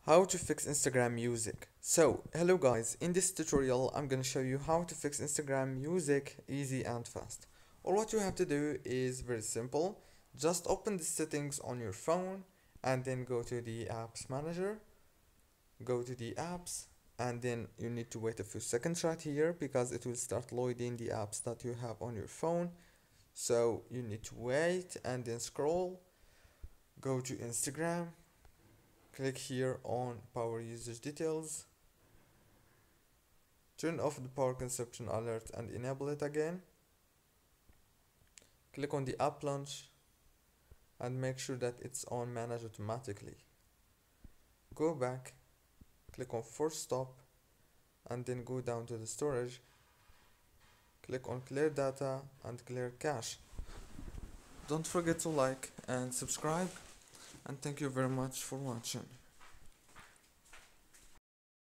How to fix Instagram music. So, hello guys, in this tutorial I'm gonna show you how to fix Instagram music easy and fast. All what you have to do is very simple. Just open the settings on your phone and then go to the apps manager, go to the apps, and then you need to wait a few seconds right here because it will start loading the apps that you have on your phone. So you need to wait and then scroll, go to Instagram. Click here on power usage details, turn off the power consumption alert and enable it again. Click on the app launch and make sure that it's on manage automatically. Go back, click on force stop and then go down to the storage. Click on clear data and clear cache. Don't forget to like and subscribe, and thank you very much for watching.